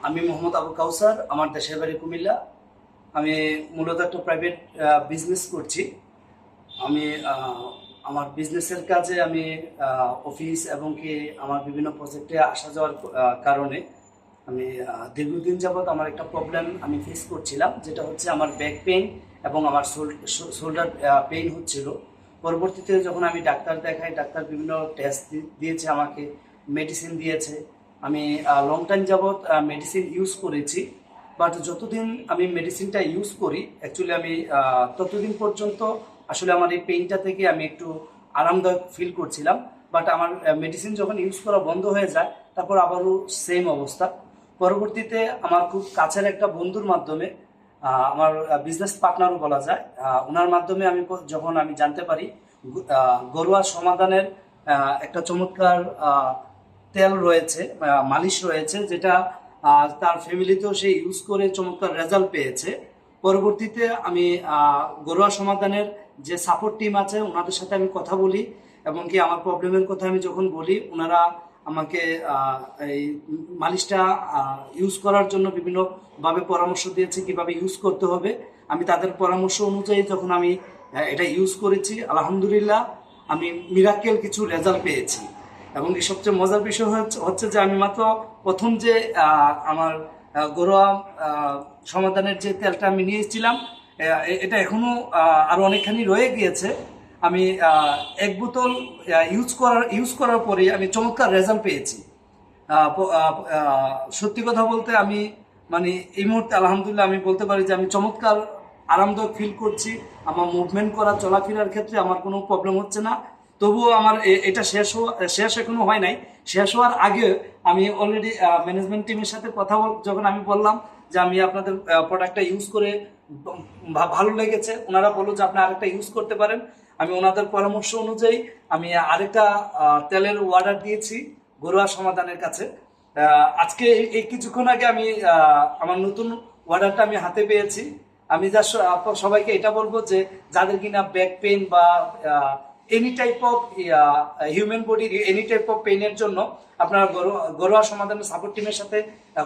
আমি মোহাম্মদ আবু কাউসার, আমার দেশের বাড়ি কুমিল্লা। আমি মূলত একটা প্রাইভেট বিজনেস করছি। আমি আমার বিজনেসের কাজে আমি অফিস এবং কি আমার বিভিন্ন প্রজেক্টে আসা যাওয়ার কারণে আমি দীর্ঘদিন যাবৎ আমার একটা প্রবলেম আমি ফেস করছিলাম, যেটা হচ্ছে আমার ব্যাক পেইন এবং আমার শোল্ডার পেইন হচ্ছিল। পরবর্তীতে যখন আমি ডাক্তার দেখাই, ডাক্তার বিভিন্ন টেস্ট দিয়েছে, আমাকে মেডিসিন দিয়েছে। আমি লং টাইম যাবৎ মেডিসিন ইউজ করেছি, বাট যতদিন আমি মেডিসিনটা ইউজ করি অ্যাকচুয়ালি আমি ততদিন পর্যন্ত আসলে আমার এই পেইনটা থেকে আমি একটু আরামদায়ক ফিল করছিলাম। বাট আমার মেডিসিন যখন ইউজ করা বন্ধ হয়ে যায়, তারপর আবারও সেম অবস্থা। পরবর্তীতে আমার খুব কাছের একটা বন্ধুর মাধ্যমে, আমার বিজনেস পার্টনারও বলা যায়, ওনার মাধ্যমে আমি যখন আমি জানতে পারি ঘরোয়া সমাধানের একটা চমৎকার তেল রয়েছে, মালিশ রয়েছে, যেটা তার ফ্যামিলিতেও সে ইউজ করে চমৎকার রেজাল্ট পেয়েছে। পরবর্তীতে আমি ঘরোয়া সমাধানের যে সাপোর্ট টিম আছে ওনাদের সাথে আমি কথা বলি, এবং কি আমার প্রবলেমের কথা আমি যখন বলি, ওনারা আমাকে এই মালিশটা ইউজ করার জন্য বিভিন্নভাবে পরামর্শ দিয়েছে কিভাবে ইউজ করতে হবে। আমি তাদের পরামর্শ অনুযায়ী যখন আমি এটা ইউজ করেছি, আলহামদুলিল্লাহ আমি মিরাক্কেল কিছু রেজাল্ট পেয়েছি। এবং এই সবচেয়ে মজার বিষয় হচ্ছে যে আমি মাত্র প্রথম যে আমার ঘরোয়া সমাধানের যে তেলটা আমি নিয়ে এসেছিলাম, এটা এখনো আরো অনেকখানি রয়ে গিয়েছে। আমি এক বোতল ইউজ করার পরে আমি চমৎকার রেজাল্ট পেয়েছি। সত্যি কথা বলতে আমি মানে এই মুহূর্তে আলহামদুলিল্লাহ আমি বলতে পারি যে আমি চমৎকার আরামদায়ক ফিল করছি। আমার মুভমেন্ট করা, চলাফেরার ক্ষেত্রে আমার কোনো প্রবলেম হচ্ছে না। তবুও আমার এটা শেষ এখনো হয় নাই। শেষ হওয়ার আগে আমি অলরেডি ম্যানেজমেন্ট টিমের সাথে কথা যখন আমি বললাম যে আমি আপনাদের প্রোডাক্টটা ইউজ করে ভালো লেগেছে, ওনারা বললো যে আপনি আরেকটা ইউজ করতে পারেন। আমি ওনাদের পরামর্শ অনুযায়ী আমি আরেকটা তেলের অর্ডার দিয়েছি ঘরোয়া সমাধানের কাছে। আজকে এই কিছুক্ষণ আগে আমি আমার নতুন অর্ডারটা আমি হাতে পেয়েছি। আমি যা সবাইকে এটা বলবো যে যাদের কিনা ব্যাক পেইন বা এনি টাইপ অফ হিউম্যান বডির এনি টাইপ অফ পেইনের জন্য আপনারা ঘরোয়া সমাধানের সাপোর্ট টিমের সাথে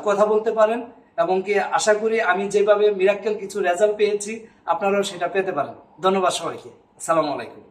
কথা বলতে পারেন, এবং কি আশা করি আমি যেভাবে মিরাক্কেল কিছু রেজাল্ট পেয়েছি আপনারাও সেটা পেতে পারেন। ধন্যবাদ সবাইকে। আসসালামু আলাইকুম।